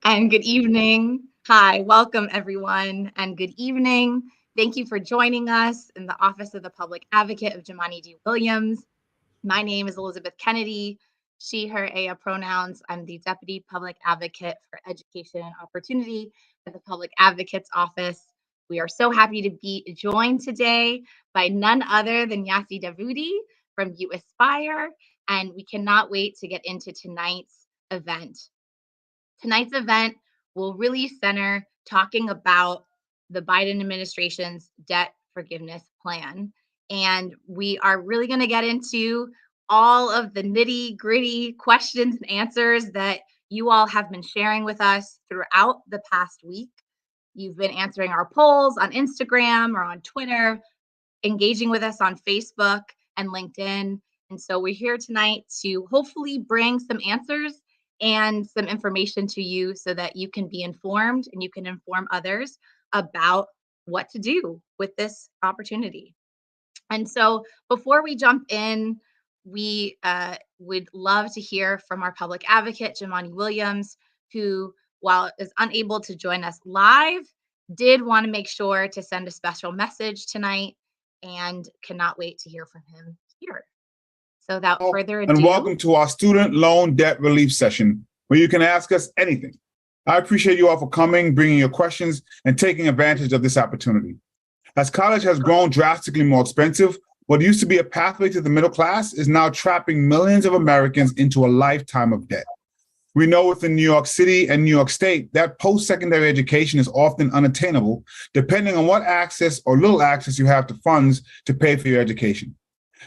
And good evening. Hi, welcome everyone, and good evening. Thank you for joining us in the Office of the Public Advocate of Jumaane D. Williams. My name is Elizabeth Kennedy, she, her, aya pronouns. I'm the Deputy Public Advocate for Education and Opportunity at the Public Advocate's Office. We are so happy to be joined today by none other than Yasi Davudi from You Aspire, and we cannot wait to get into tonight's event. Tonight's event will really center talking about the Biden administration's debt forgiveness plan. And we are really going to get into all of the nitty gritty questions and answers that you all have been sharing with us throughout the past week. You've been answering our polls on Instagram or on Twitter, engaging with us on Facebook and LinkedIn. And so we're here tonight to hopefully bring some answers and some information to you so that you can be informed and you can inform others about what to do with this opportunity. And so before we jump in, we would love to hear from our public advocate, Jumaane Williams, who, while is unable to join us live, did want to make sure to send a special message tonight and cannot wait to hear from him here. So without further ado. And welcome to our student loan debt relief session, where you can ask us anything. I appreciate you all for coming, bringing your questions, and taking advantage of this opportunity. As college has grown drastically more expensive, what used to be a pathway to the middle class is now trapping millions of Americans into a lifetime of debt. We know within New York City and New York State that post-secondary education is often unattainable, depending on what access or little access you have to funds to pay for your education.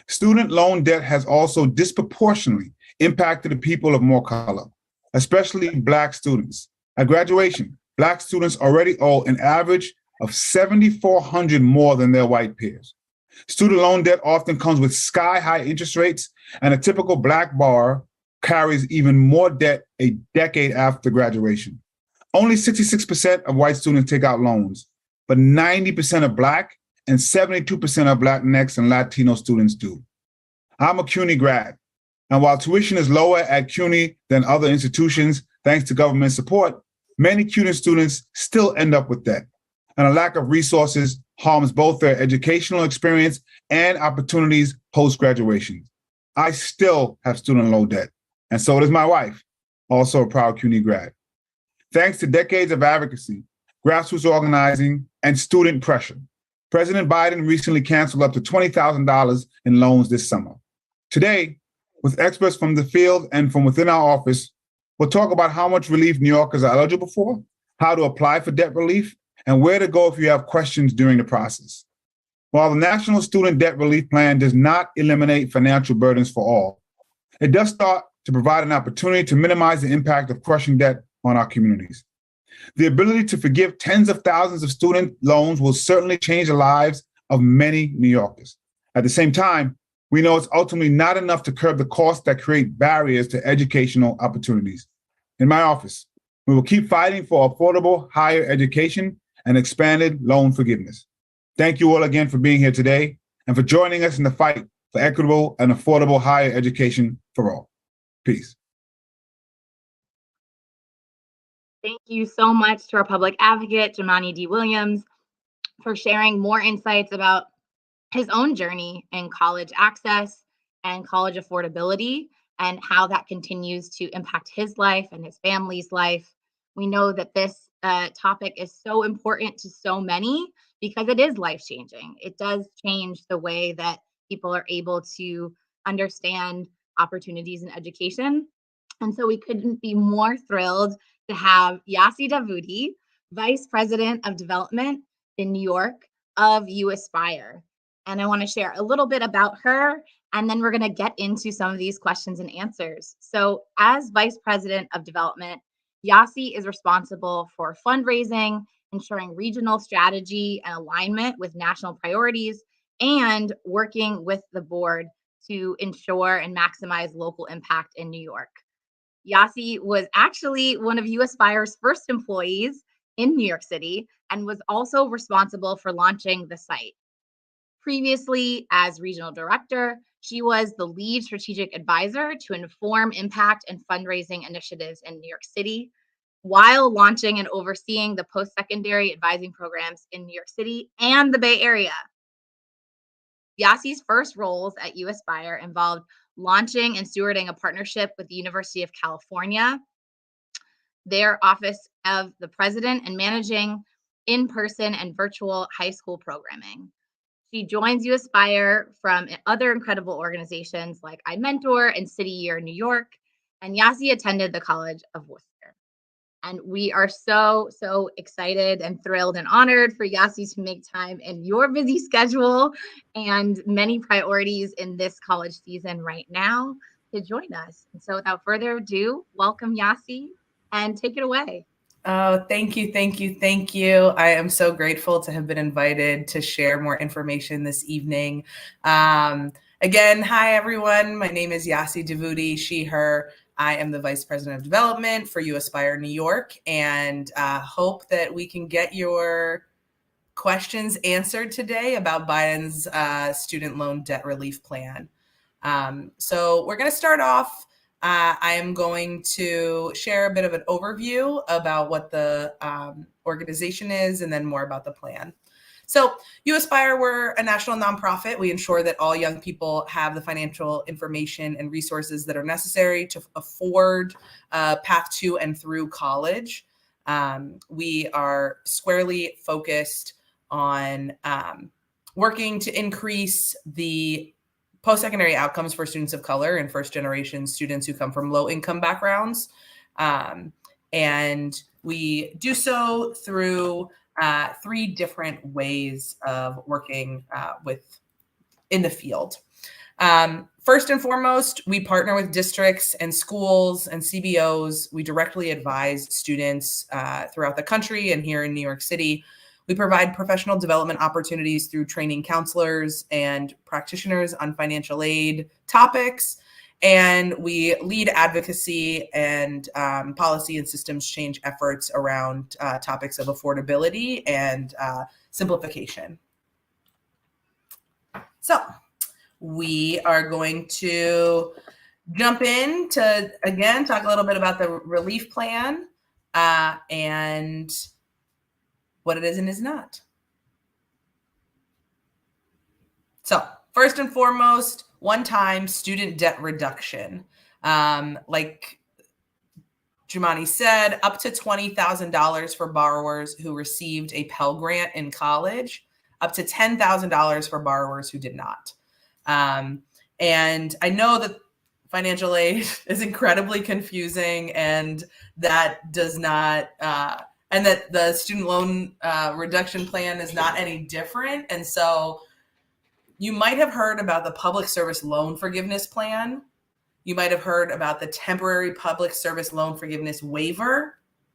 Student loan debt has also disproportionately impacted the people of more color, especially Black students. At graduation, Black students already owe an average of $7,400 more than their white peers. Student loan debt often comes with sky-high interest rates, and a typical Black borrower carries even more debt a decade after graduation. Only 66% of white students take out loans, but 90% of Black and 72% of Latinx and Latino students do. I'm a CUNY grad, and while tuition is lower at CUNY than other institutions, thanks to government support, many CUNY students still end up with debt, and a lack of resources harms both their educational experience and opportunities post-graduation. I still have student loan debt, and so does my wife, also a proud CUNY grad. Thanks to decades of advocacy, grassroots organizing, and student pressure, President Biden recently canceled up to $20,000 in loans this summer. Today, with experts from the field and from within our office, we'll talk about how much relief New Yorkers are eligible for, how to apply for debt relief, and where to go if you have questions during the process. While the National Student Debt Relief Plan does not eliminate financial burdens for all, it does start to provide an opportunity to minimize the impact of crushing debt on our communities. The ability to forgive tens of thousands of student loans will certainly change the lives of many New Yorkers. At the same time, we know it's ultimately not enough to curb the costs that create barriers to educational opportunities. In my office, we will keep fighting for affordable higher education and expanded loan forgiveness. Thank you all again for being here today and for joining us in the fight for equitable and affordable higher education for all. Peace. Thank you so much to our public advocate, Jumaane D. Williams, for sharing more insights about his own journey in college access and college affordability and how that continues to impact his life and his family's life. We know that this topic is so important to so many because it is life-changing. It does change the way that people are able to understand opportunities in education. And so we couldn't be more thrilled to have Yasi Davudi, Vice President of Development in New York of You Aspire. And I want to share a little bit about her, and then we're going to get into some of these questions and answers. So as Vice President of Development, Yasi is responsible for fundraising, ensuring regional strategy and alignment with national priorities, and working with the board to ensure and maximize local impact in New York. Yasi was actually one of You Aspire's first employees in New York City and was also responsible for launching the site. Previously, as regional director, she was the lead strategic advisor to inform impact and fundraising initiatives in New York City. while launching and overseeing the post-secondary advising programs in New York City and the Bay Area. Yassi's first roles at U Aspire involved launching and stewarding a partnership with the University of California, their Office of the President, and managing in-person and virtual high school programming. She joins U Aspire from other incredible organizations like iMentor and City Year New York, and Yassi attended the College of Worcester. And we are so excited and thrilled and honored for Yassi to make time in your busy schedule and many priorities in this college season right now to join us. And so without further ado, welcome Yassi and take it away. Oh, thank you. I am so grateful to have been invited to share more information this evening. Again, hi, everyone. My name is Yassi Davuti, she, her. I am the Vice President of Development for U Aspire New York, and hope that we can get your questions answered today about Biden's student loan debt relief plan. So we're going to start off. I am going to share a bit of an overview about what the organization is and then more about the plan. So U Aspire, we're a national nonprofit. We ensure that all young people have the financial information and resources that are necessary to afford a path to and through college. We are squarely focused on working to increase the post-secondary outcomes for students of color and first-generation students who come from low-income backgrounds. And we do so through 3 different ways of working in the field. First and foremost, we partner with districts and schools and CBOs. We directly advise students throughout the country and here in New York City. We provide professional development opportunities through training counselors and practitioners on financial aid topics. And we lead advocacy and policy and systems change efforts around topics of affordability and simplification. So we are going to jump in to, again, talk a little bit about the relief plan and what it is and is not. So first and foremost, one-time student debt reduction. Like Jumani said, up to $20,000 for borrowers who received a Pell Grant in college, up to $10,000 for borrowers who did not. And I know that financial aid is incredibly confusing, and that does not, and that the student loan reduction plan is not any different. And so you might have heard about the Public Service Loan Forgiveness Plan. You might have heard about the Temporary Public Service Loan Forgiveness Waiver.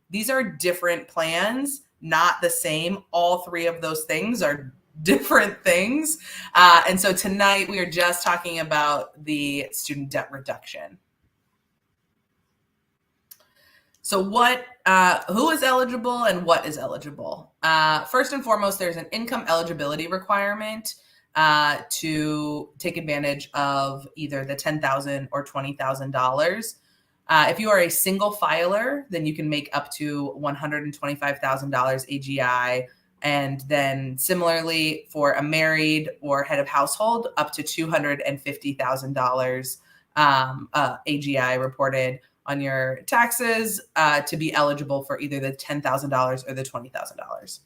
These are different plans, not the same. All 3 of those things are different things. And so tonight we are just talking about the student debt reduction. So who is eligible and what is eligible? First and foremost, there's an income eligibility requirement to take advantage of either the $10,000 or $20,000. If you are a single filer, then you can make up to $125,000 AGI. And then similarly for a married or head of household, up to $250,000 AGI reported on your taxes to be eligible for either the $10,000 or the $20,000.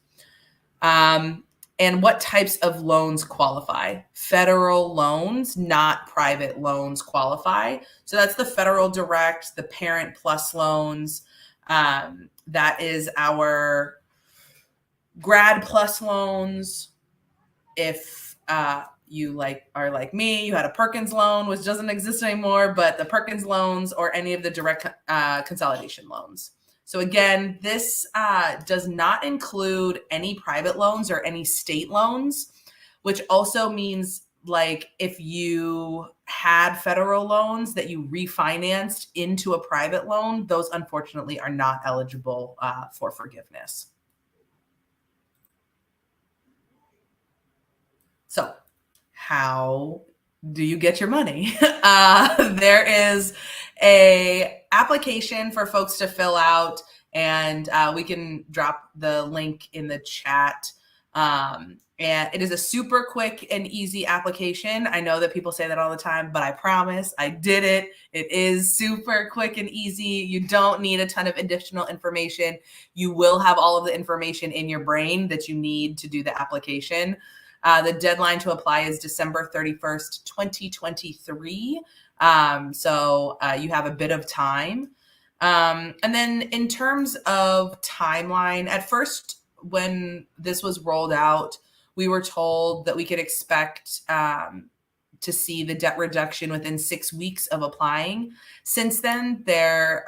And what types of loans qualify? Federal loans, not private loans, qualify. So that's the federal direct, the Parent Plus loans. That is our Grad Plus loans. If you are like me, you had a Perkins loan, which doesn't exist anymore, but the Perkins loans or any of the direct consolidation loans. So again, this does not include any private loans or any state loans, which also means like if you had federal loans that you refinanced into a private loan, those unfortunately are not eligible for forgiveness. So how do you get your money? There is a application for folks to fill out and we can drop the link in the chat. And it is a super quick and easy application. I know that people say that all the time, but I promise I did it. It is super quick and easy. You don't need a ton of additional information. You will have all of the information in your brain that you need to do the application. The deadline to apply is December 31st, 2023. So you have a bit of time. And then in terms of timeline, at first, when this was rolled out, we were told that we could expect to see the debt reduction within 6 weeks of applying. Since then, there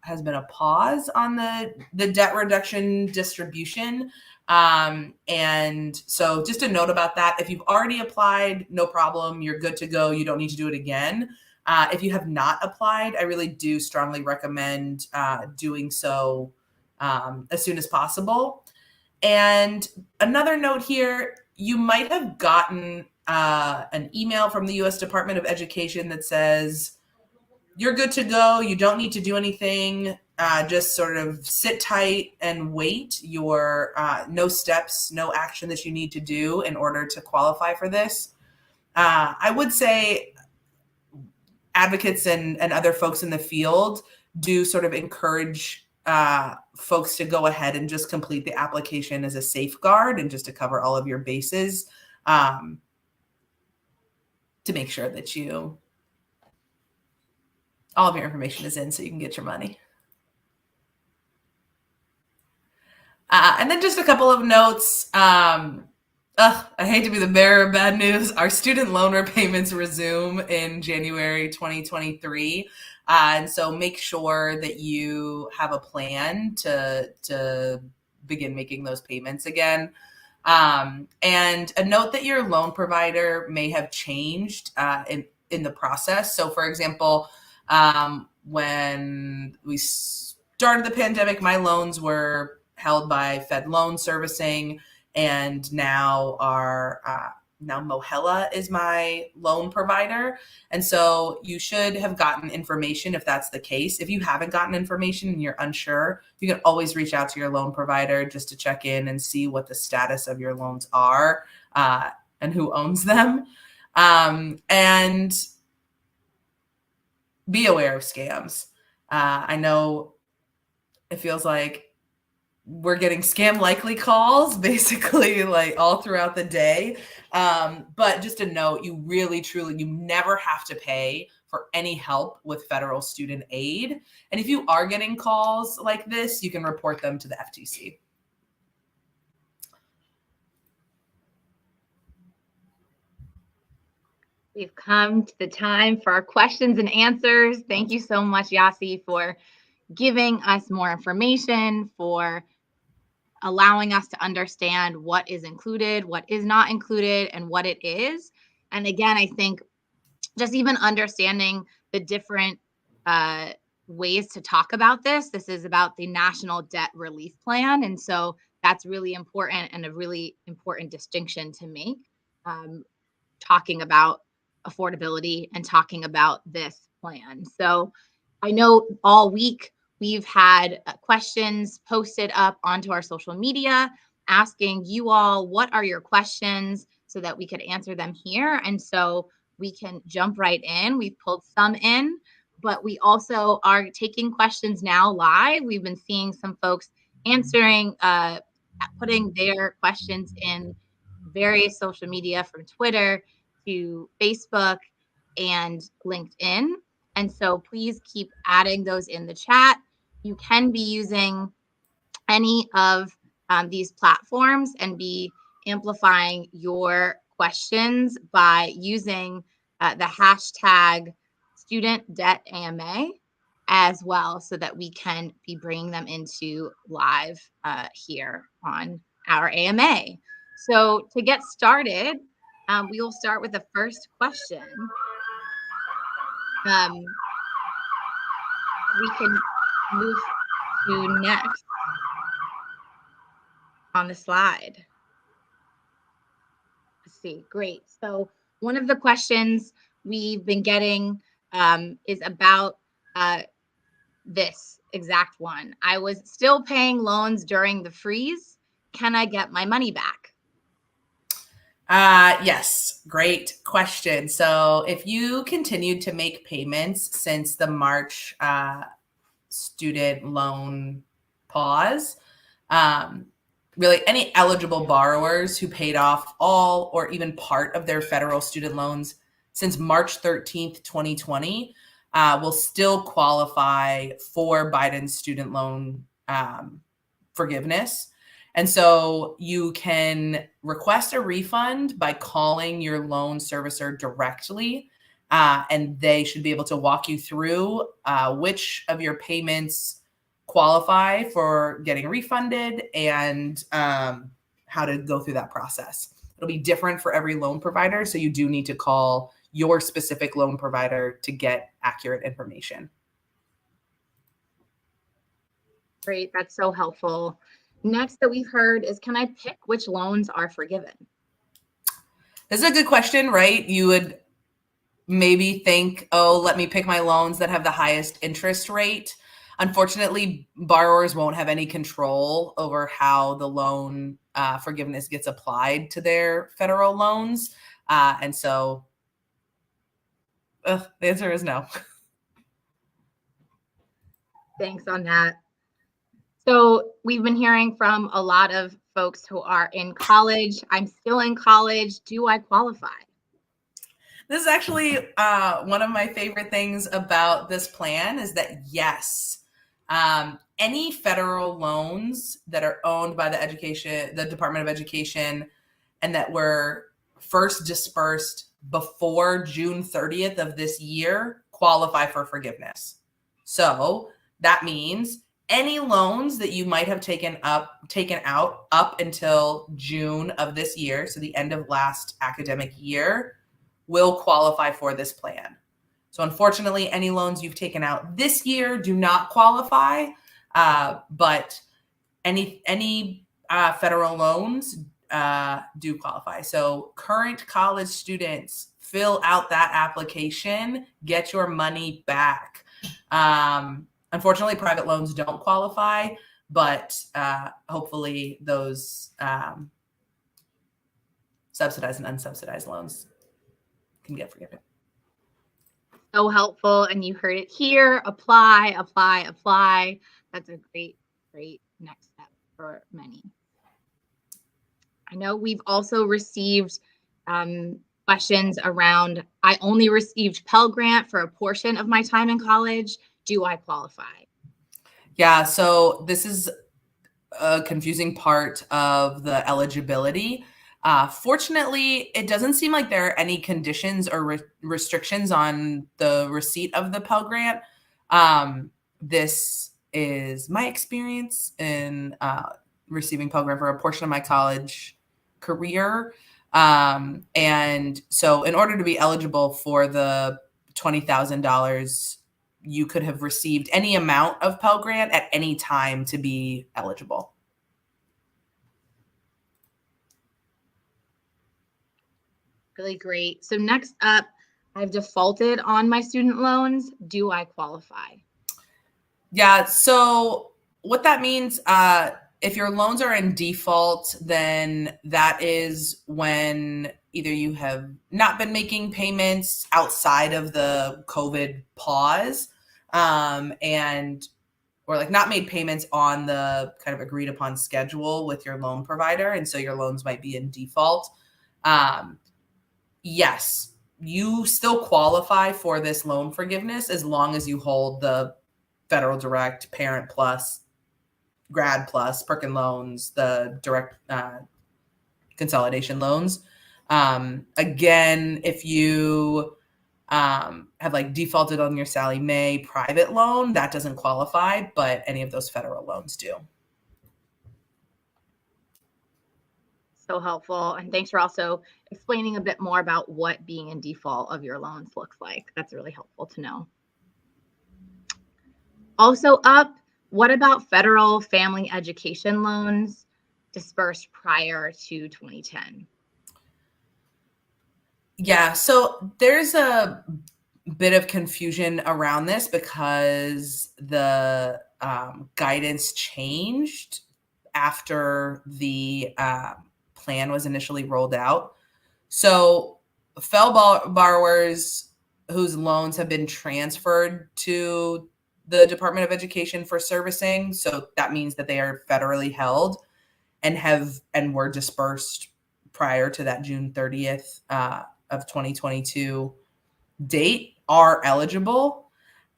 has been a pause on the debt reduction distribution. And so just a note about that, if you've already applied, no problem, you're good to go. You don't need to do it again. If you have not applied, I really do strongly recommend doing so as soon as possible. And another note here, you might have gotten an email from the U.S. Department of Education that says, you're good to go. You don't need to do anything. Just sort of sit tight and wait. Your no steps, no action that you need to do in order to qualify for this. I would say advocates and other folks in the field do sort of encourage folks to go ahead and just complete the application as a safeguard and just to cover all of your bases, to make sure that all of your information is in so you can get your money. And then just a couple of notes. I hate to be the bearer of bad news. Our student loan repayments resume in January 2023. And so make sure that you have a plan to begin making those payments again. And a note that your loan provider may have changed in the process. So for example, when we started the pandemic, my loans were held by Fed Loan Servicing, and now now Mohela is my loan provider. And so you should have gotten information if that's the case. If you haven't gotten information and you're unsure, you can always reach out to your loan provider just to check in and see what the status of your loans are and who owns them. And be aware of scams. I know it feels like we're getting scam likely calls basically like all throughout the day. But just a note, you really, truly, you never have to pay for any help with federal student aid. And if you are getting calls like this, you can report them to the FTC. We've come to the time for our questions and answers. Thank you so much, Yasi, for giving us more information, for allowing us to understand what is included, what is not included, and what it is. And again, I think just even understanding the different ways to talk about this. This is about the National Debt Relief Plan. And so that's really important and a really important distinction to make, talking about affordability and talking about this plan. So I know all week we've had questions posted up onto our social media asking you all, what are your questions, so that we could answer them here. And so we can jump right in. We've pulled some in, but we also are taking questions now live. We've been seeing some folks answering, putting their questions in various social media, from Twitter to Facebook and LinkedIn. And so please keep adding those in the chat. You can be using any of these platforms and be amplifying your questions by using the hashtag StudentDebtAMA as well, so that we can be bringing them into live here on our AMA. So to get started, we will start with the first question. We can move to next on the slide. Let's see. Great. So one of the questions we've been getting is about this. exact one. I was still paying loans during the freeze. Can I get my money back? Yes, great question. So if you continued to make payments since the March student loan pause, really any eligible borrowers who paid off all or even part of their federal student loans since March 13th, 2020, will still qualify for Biden's student loan forgiveness. And so you can request a refund by calling your loan servicer directly, and they should be able to walk you through which of your payments qualify for getting refunded and how to go through that process. It'll be different for every loan provider, so you do need to call your specific loan provider to get accurate information. Great, that's so helpful. Next that we've heard is, can I pick which loans are forgiven? This is a good question, right? You would maybe think, oh, let me pick my loans that have the highest interest rate. Unfortunately, borrowers won't have any control over how the loan forgiveness gets applied to their federal loans. And so the answer is no. Thanks on that. So we've been hearing from a lot of folks who are in college. I'm still in college. Do I qualify? This is actually one of my favorite things about this plan is that, yes, any federal loans that are owned by the Department of Education, and that were first dispersed before June 30th of this year qualify for forgiveness. So that means any loans that you might have taken out up until June of this year, so the end of last academic year, will qualify for this plan. So unfortunately, any loans you've taken out this year do not qualify, but any federal loans do qualify. So current college students, fill out that application, get your money back. Unfortunately, private loans don't qualify, but hopefully those subsidized and unsubsidized loans can get forgiven. So helpful. And you heard it here. Apply, apply, apply. That's a great, great next step for many. I know we've also received questions around, I only received Pell Grant for a portion of my time in college. Do I qualify? Yeah, so this is a confusing part of the eligibility. Fortunately, it doesn't seem like there are any conditions or restrictions on the receipt of the Pell Grant. This is my experience in receiving Pell Grant for a portion of my college career. And so in order to be eligible for the $20,000, you could have received any amount of Pell Grant at any time to be eligible. Really great. So next up, I've defaulted on my student loans. Do I qualify? Yeah, so what that means, if your loans are in default, then that is when either you have not been making payments outside of the COVID pause, or like not made payments on the kind of agreed upon schedule with your loan provider. And so your loans might be in default. Yes, you still qualify for this loan forgiveness as long as you hold the Federal Direct, Parent Plus, Grad Plus, Perkin loans, the direct consolidation loans. Again, if you have like defaulted on your Sallie Mae private loan, that doesn't qualify, but any of those federal loans do. So helpful. And thanks for also explaining a bit more about what being in default of your loans looks like. That's really helpful to know. Also up, what about federal family education loans dispersed prior to 2010? Yeah, so there's a bit of confusion around this because the guidance changed after the plan was initially rolled out. So FFEL borrowers whose loans have been transferred to the Department of Education for servicing, so that means that they are federally held and were dispersed prior to that June 30th of 2022 date, are eligible.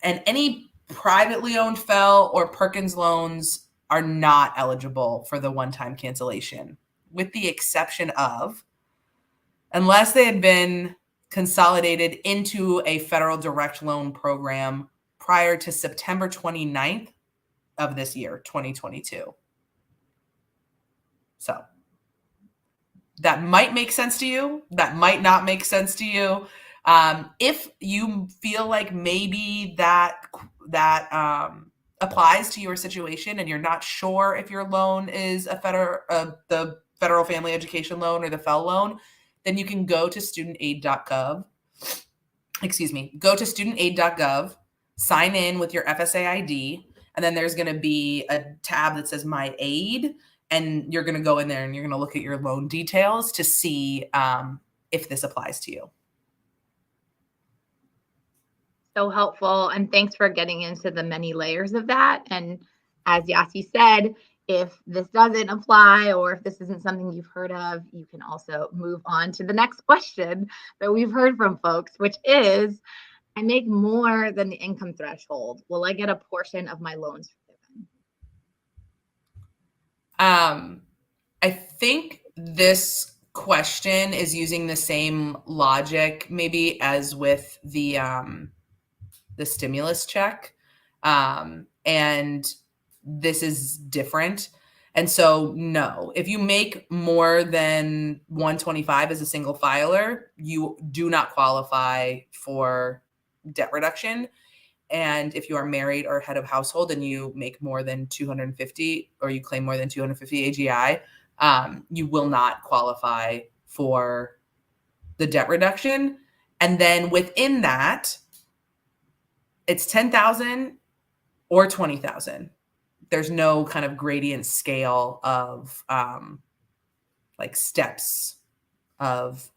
And any privately owned FFEL or Perkins loans are not eligible for the one-time cancellation, with the exception of, unless they had been consolidated into a federal direct loan program prior to September 29th of this year, 2022. So that might make sense to you. That might not make sense to you. If you feel like maybe that applies to your situation and you're not sure if your loan is the federal family education loan or the FFEL loan, then you can go to studentaid.gov. Go to studentaid.gov, sign in with your FSA ID, and then there's going to be a tab that says My Aid, and you're going to go in there and you're going to look at your loan details to see if this applies to you. So helpful. And thanks for getting into the many layers of that. And as Yasi said, if this doesn't apply or if this isn't something you've heard of, you can also move on to the next question that we've heard from folks, which is, I make more than the income threshold. Will I get a portion of my loans forgiven? I think this question is using the same logic maybe as with the stimulus check. And this is different. And so, no, if you make more than 125 as a single filer, you do not qualify for debt reduction. And if you are married or head of household and you make more than 250 or you claim more than 250 AGI, you will not qualify for the debt reduction. And then within that, it's 10,000 or 20,000. There's no kind of gradient scale of like steps of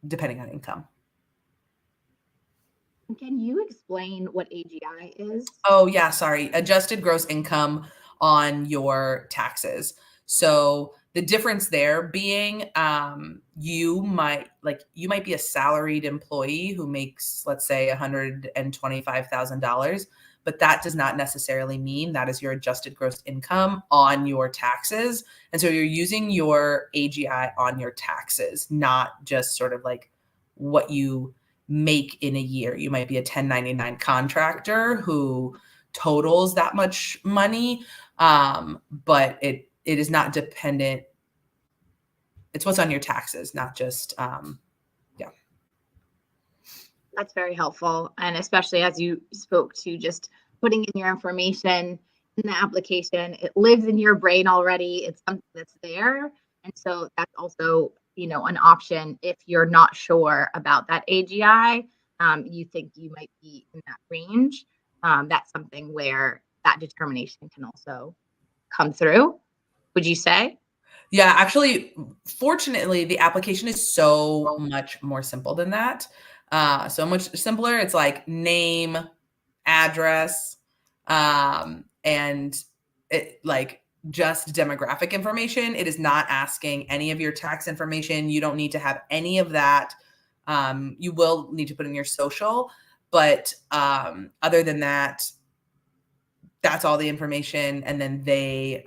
depending on income. Can you explain what AGI is? Oh, yeah, sorry. Adjusted gross income on your taxes. So the difference there being you might be a salaried employee who makes, let's say, $125,000, but that does not necessarily mean that is your adjusted gross income on your taxes. And so you're using your AGI on your taxes, not just sort of like what you make in a year. You might be a 1099 contractor who totals that much money, but it is not dependent. It's what's on your taxes, not just, That's very helpful. And especially as you spoke to just putting in your information in the application, it lives in your brain already. It's something that's there. And so that's also, an option if you're not sure about that AGI, you think you might be in that range. That's something where that determination can also come through. Would you say? Yeah, actually, fortunately, the application is so much more simple than that. So much simpler. It's like name, address, and it like just demographic information. It is not asking any of your tax information. You don't need to have any of that. You will need to put in your social, but other than that, that's all the information. And then the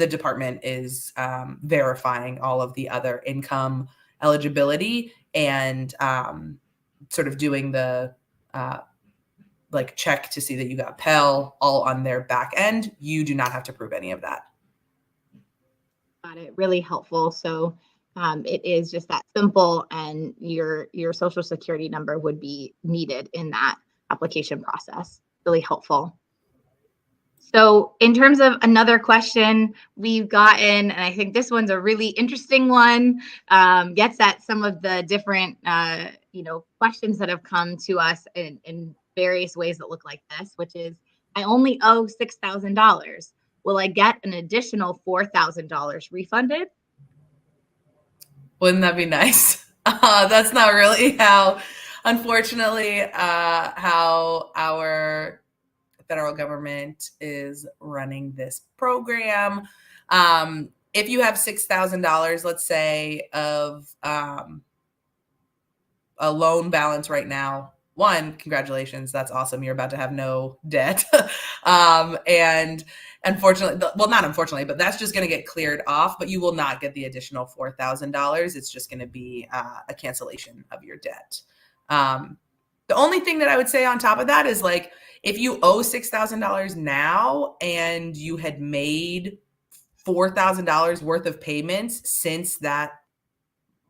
department is verifying all of the other income eligibility and sort of doing the check to see that you got Pell all on their back end. You do not have to prove any of that. Got it. Really helpful. So it is just that simple, and your social security number would be needed in that application process. Really helpful. So in terms of another question we've gotten, and I think this one's a really interesting one, gets at some of the different, questions that have come to us in various ways that look like this, which is, I only owe $6,000. Will I get an additional $4,000 refunded? Wouldn't that be nice? That's not really how, unfortunately, how our federal government is running this program. If you have $6,000, let's say, of a loan balance right now, one, congratulations, that's awesome. You're about to have no debt. And unfortunately, well, not unfortunately, but that's just going to get cleared off, but you will not get the additional $4,000. It's just going to be a cancellation of your debt. The only thing that I would say on top of that is, like, if you owe $6,000 now and you had made $4,000 worth of payments since that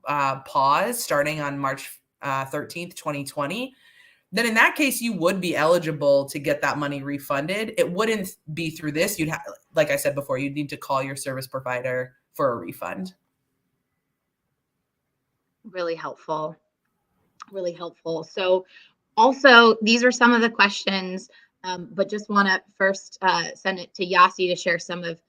pause starting on March 13th, 2020, then in that case, you would be eligible to get that money refunded. It wouldn't be through this. You'd have, like I said before, you'd need to call your service provider for a refund. Really helpful. Really helpful. So also, these are some of the questions, but just want to first send it to Yasi to share some of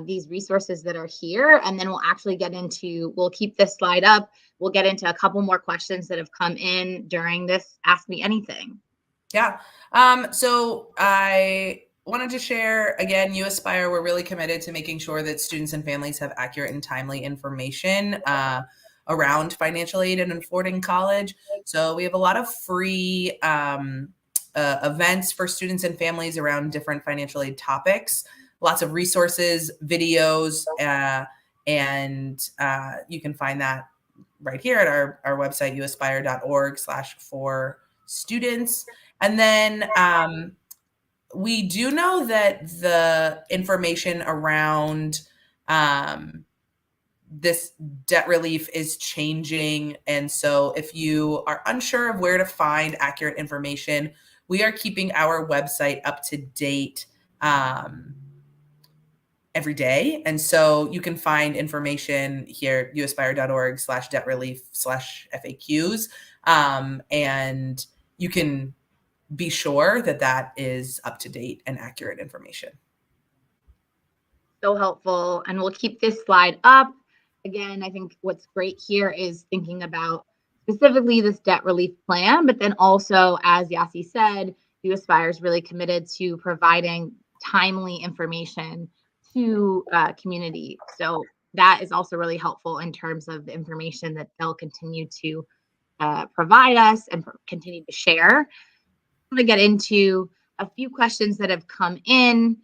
these resources that are here. And then we'll actually get into, we'll keep this slide up. We'll get into a couple more questions that have come in during this Ask Me Anything. Yeah. So I wanted to share, again, UAspire, we're really committed to making sure that students and families have accurate and timely information around financial aid and affording college. So we have a lot of free events for students and families around different financial aid topics, lots of resources, videos, and you can find that right here at our website, uaspire.org/for-students. And then we do know that the information around this debt relief is changing. And so if you are unsure of where to find accurate information, we are keeping our website up to date every day. And so you can find information here, uaspire.org/debt relief/FAQs. And you can be sure that that is up to date and accurate information. So helpful. And we'll keep this slide up. Again, I think what's great here is thinking about specifically this debt relief plan, but then also, as Yasi said, UAspire is really committed to providing timely information to community. So that is also really helpful in terms of the information that they'll continue to provide us and continue to share. I'm going to get into a few questions that have come in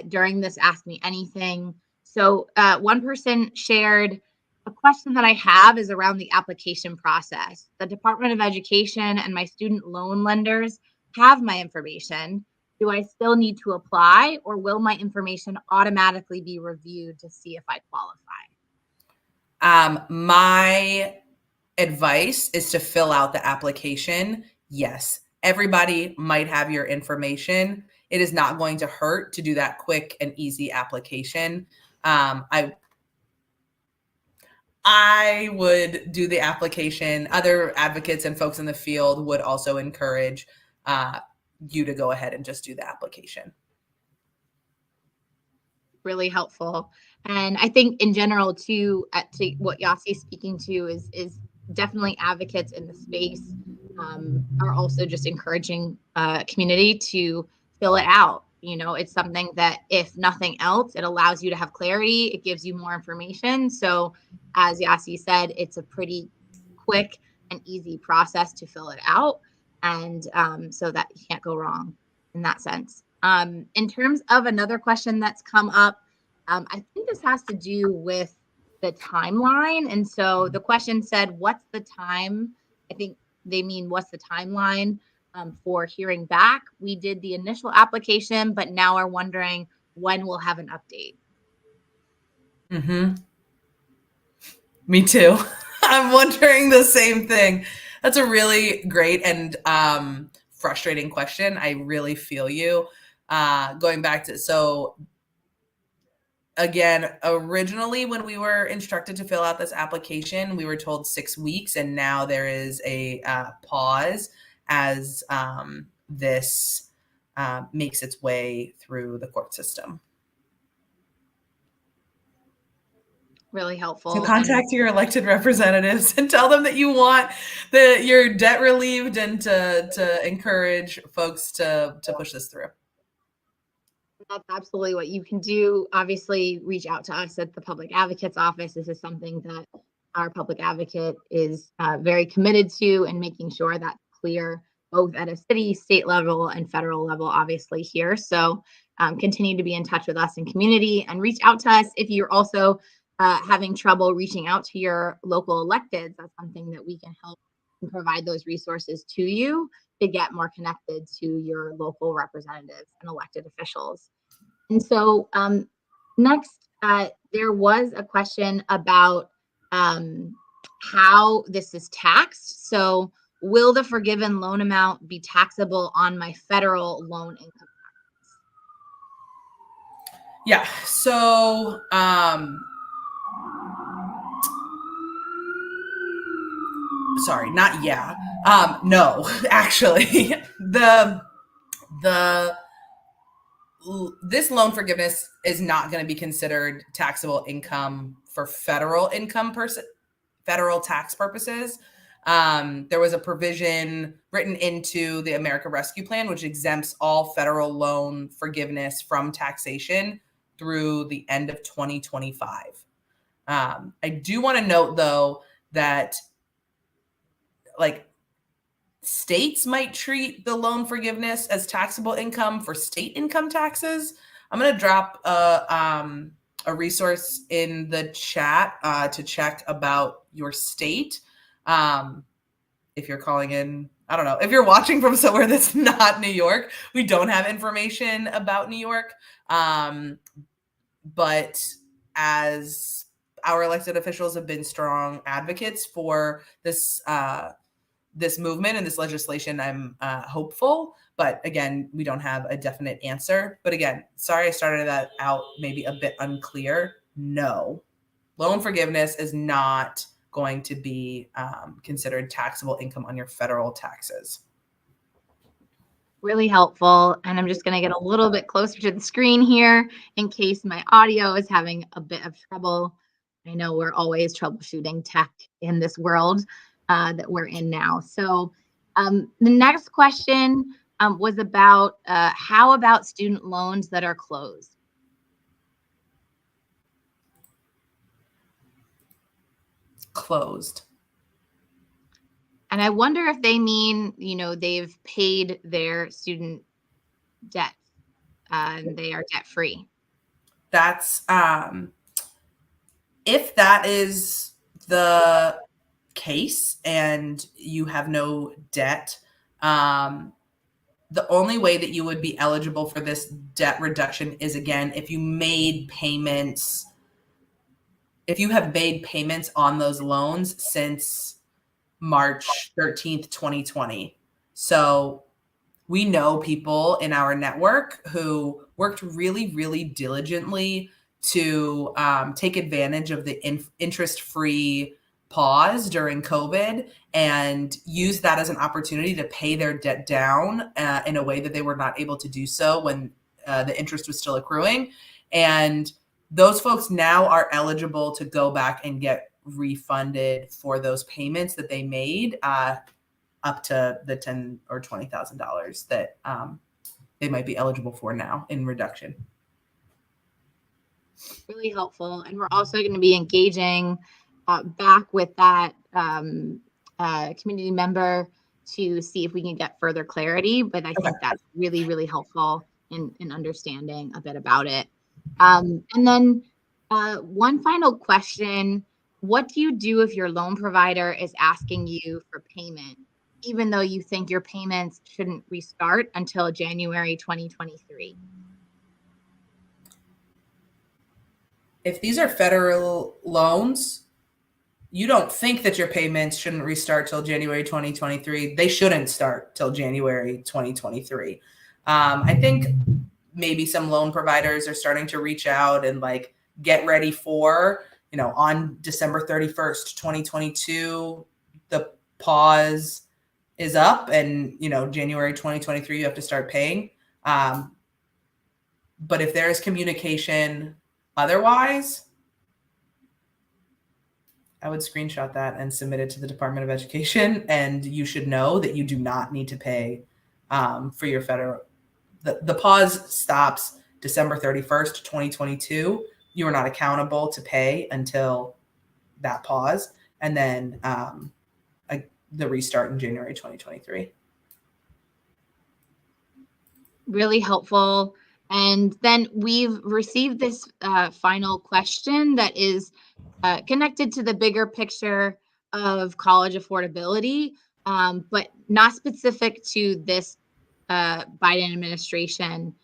during this Ask Me Anything. So one person shared, a question that I have is around the application process. The Department of Education and my student loan lenders have my information. Do I still need to apply, or will my information automatically be reviewed to see if I qualify? My advice is to fill out the application. Yes, everybody might have your information. It is not going to hurt to do that quick and easy application. I would do the application. Other advocates and folks in the field would also encourage you to go ahead and just do the application. Really helpful. And I think in general too, to what Yasi is speaking to is definitely advocates in the space are also just encouraging community to fill it out. You know, it's something that, if nothing else, it allows you to have clarity. It gives you more information. So as Yasi said, it's a pretty quick and easy process to fill it out. And so that you can't go wrong in that sense. In terms of another question that's come up, I think this has to do with the timeline. And so the question said, what's the time? I think they mean, what's the timeline for hearing back? We did the initial application, but now are wondering when we'll have an update. Mm-hmm. Me too. I'm wondering the same thing. That's a really great and frustrating question. I really feel you. Going back to, so again, originally when we were instructed to fill out this application, we were told 6 weeks, and now there is a pause as this makes its way through the court system. Really helpful. So contact your elected representatives and tell them that you want your debt relieved and to encourage folks to push this through. That's absolutely what you can do. Obviously, reach out to us at the Public Advocate's Office. This is something that our public advocate is very committed to, and making sure that's clear both at a city, state level, and federal level, obviously here. So continue to be in touch with us in community, and reach out to us if you're also having trouble reaching out to your local electeds. That's something that we can help and provide those resources to you to get more connected to your local representatives and elected officials. And so next, there was a question about how this is taxed. So will the forgiven loan amount be taxable on my federal loan income taxes? Yeah, so sorry, not yeah. No, actually, this loan forgiveness is not going to be considered taxable income for federal tax purposes. There was a provision written into the American Rescue Plan, which exempts all federal loan forgiveness from taxation through the end of 2025. I do want to note, though, that states might treat the loan forgiveness as taxable income for state income taxes. I'm going to drop a resource in the chat to check about your state. If you're calling in, I don't know, if you're watching from somewhere that's not New York, we don't have information about New York. But as our elected officials have been strong advocates for this movement and this legislation, I'm hopeful. But again, we don't have a definite answer. But again, sorry I started that out maybe a bit unclear. No, loan forgiveness is not going to be considered taxable income on your federal taxes. Really helpful. And I'm just going to get a little bit closer to the screen here in case my audio is having a bit of trouble. I know we're always troubleshooting tech in this world that we're in now. So the next question was about how about student loans that are closed? Closed. And I wonder if they mean, they've paid their student debt and they are debt free. That's if that is the case and you have no debt, the only way that you would be eligible for this debt reduction is, again, if you made payments, if you have made payments on those loans since March 13th, 2020. So we know people in our network who worked really, really diligently to take advantage of the interest-free pause during COVID and use that as an opportunity to pay their debt down in a way that they were not able to do so when the interest was still accruing. And those folks now are eligible to go back and get refunded for those payments that they made up to the $10,000 or $20,000 that they might be eligible for now in reduction. Really helpful. And we're also going to be engaging back with that community member to see if we can get further clarity. But I think that's really, really helpful in understanding a bit about it. And then one final question. What do you do if your loan provider is asking you for payment, even though you think your payments shouldn't restart until January 2023? If these are federal loans, you don't think that your payments shouldn't restart till January 2023. They shouldn't start till January 2023. I think maybe some loan providers are starting to reach out and get ready for, on December 31st, 2022, the pause is up and, January 2023, you have to start paying. But if there is communication otherwise, I would screenshot that and submit it to the Department of Education, and you should know that you do not need to pay for your federal. The pause stops December 31st, 2022. You are not accountable to pay until that pause, and then the restart in January 2023. Really helpful. And then we've received this final question that is connected to the bigger picture of college affordability, but not specific to this Biden administration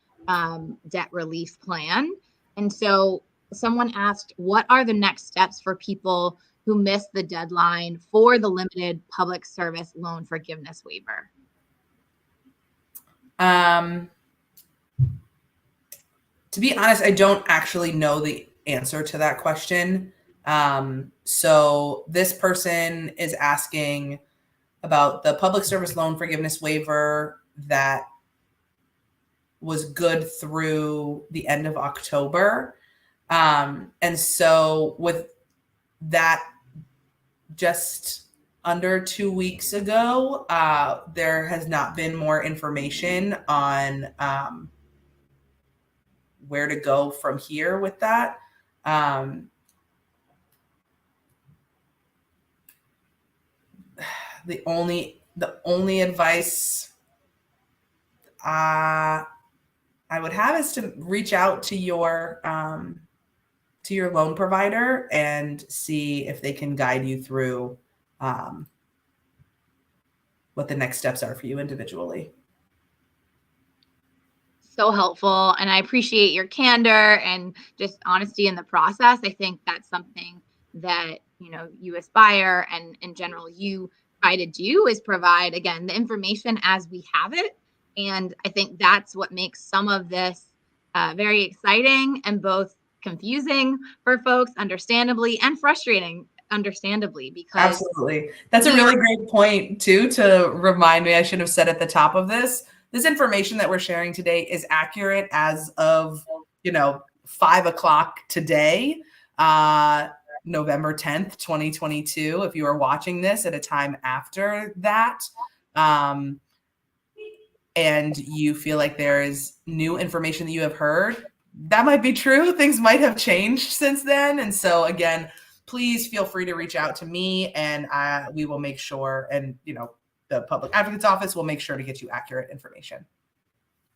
debt relief plan. And so someone asked, what are the next steps for people who missed the deadline for the limited public service loan forgiveness waiver? To be honest, I don't actually know the answer to that question. So this person is asking about the public service loan forgiveness waiver that was good through the end of October. And so with that, just under 2 weeks ago, there has not been more information on where to go from here with that. The only advice I would have is to reach out to your loan provider and see if they can guide you through what the next steps are for you individually. So helpful. And I appreciate your candor and just honesty in the process. I think that's something that, you Aspire and in general, you try to do, is provide, again, the information as we have it. And I think that's what makes some of this very exciting and both confusing for folks, understandably, and frustrating, understandably, because absolutely. That's a really great point too, to remind me, I should have said at the top of this information that we're sharing today is accurate as of, 5:00 today, November 10th, 2022. If you are watching this at a time after that, and you feel like there is new information that you have heard, that might be true. Things might have changed since then. And so again, please feel free to reach out to me, and we will make sure, and the Public Advocate's Office will make sure to get you accurate information.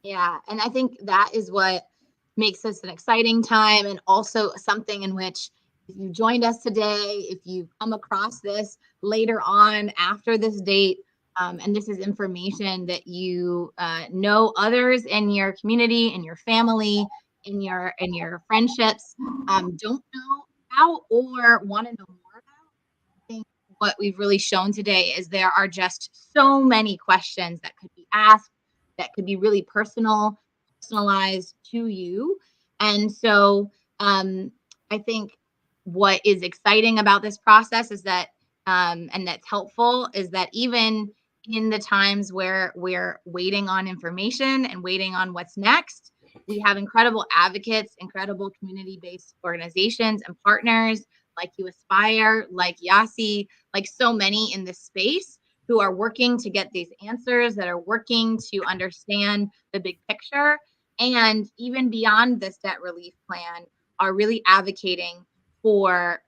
Yeah, and I think that is what makes this an exciting time, and also something in which, if you joined us today, if you come across this later on after this date, and this is information that you know others in your community, in your family, in your friendships don't know about or want to know more about, I think what we've really shown today is there are just so many questions that could be asked, that could be really personalized to you. And so I think what is exciting about this process is that, and that's helpful, is that even in the times where we're waiting on information and waiting on what's next, we have incredible advocates, incredible community-based organizations and partners like you Aspire, like Yasi, like so many in this space, who are working to get these answers, that are working to understand the big picture, and even beyond this debt relief plan, are really advocating for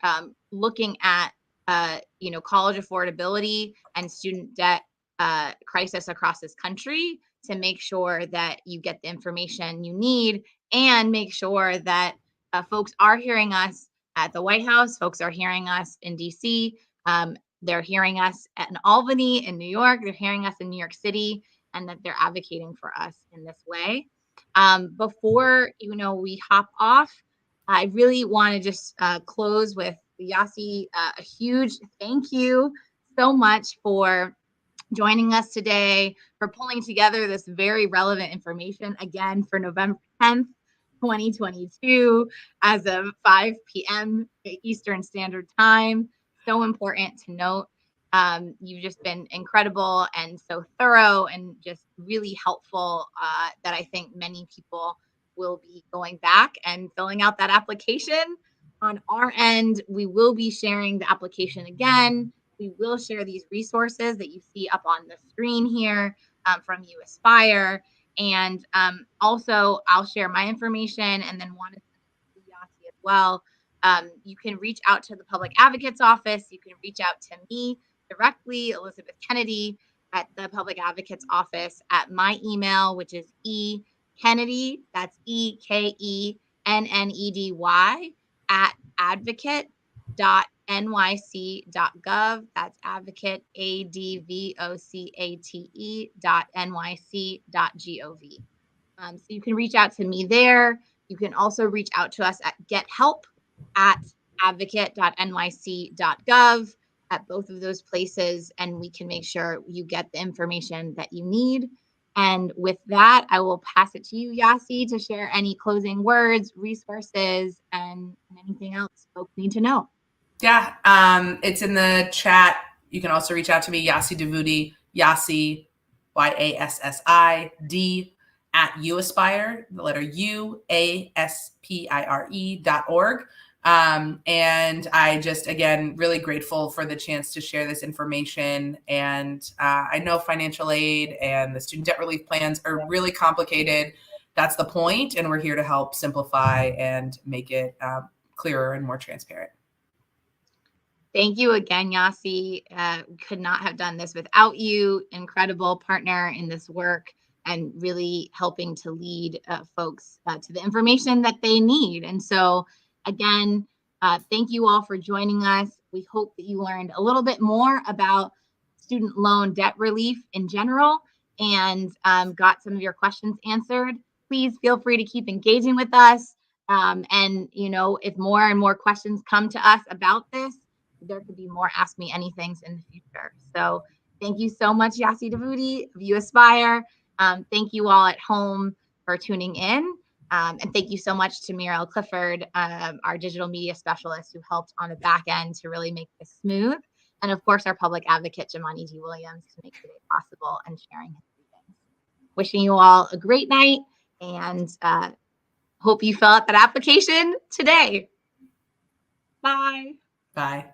looking at college affordability and student debt crisis across this country, to make sure that you get the information you need, and make sure that folks are hearing us at the White House, folks are hearing us in DC, they're hearing us in Albany, in New York, they're hearing us in New York City, and that they're advocating for us in this way. Before we hop off, I really want to just close with Yasi, a huge thank you so much for joining us today, for pulling together this very relevant information, again, for November 10th, 2022, as of 5 p.m. Eastern Standard Time. So important to note. You've just been incredible and so thorough and just really helpful that I think many people will be going back and filling out that application. On our end, we will be sharing the application again. We will share these resources that you see up on the screen here from You Aspire. And also, I'll share my information and then want to send it to Yasi as well. You can reach out to the Public Advocate's Office. You can reach out to me directly, Elizabeth Kennedy, at the Public Advocate's Office at my email, which is ekennedy, that's EKENNEDY, at advocate.nyc.gov. That's advocate, advocate.nyc.gov. So you can reach out to me there. You can also reach out to us at gethelp@advocate.nyc.gov at both of those places, and we can make sure you get the information that you need. And with that, I will pass it to you, Yasi, to share any closing words, resources, and anything else folks need to know. Yeah, it's in the chat. You can also reach out to me, Yasi Davuti, Yasi, YASSID, at UAspire, the letter UASPIRE.org. And I just, again, really grateful for the chance to share this information. And I know financial aid and the student debt relief plans are really complicated. That's the point. And we're here to help simplify and make it clearer and more transparent. Thank you again, Yasi. Could not have done this without you. Incredible partner in this work and really helping to lead folks to the information that they need. And so again, thank you all for joining us. We hope that you learned a little bit more about student loan debt relief in general and got some of your questions answered. Please feel free to keep engaging with us. And, you know, if more and more questions come to us about this, there could be more Ask Me Anythings in the future. So thank you so much, Yasi Davuti of You Aspire. Thank you all at home for tuning in. And thank you so much to Muriel Clifford, our digital media specialist who helped on the back end to really make this smooth. And of course, our public advocate, Jumaane D. Williams, to make today possible and sharing his readings. Wishing you all a great night and hope you fill out that application today. Bye. Bye.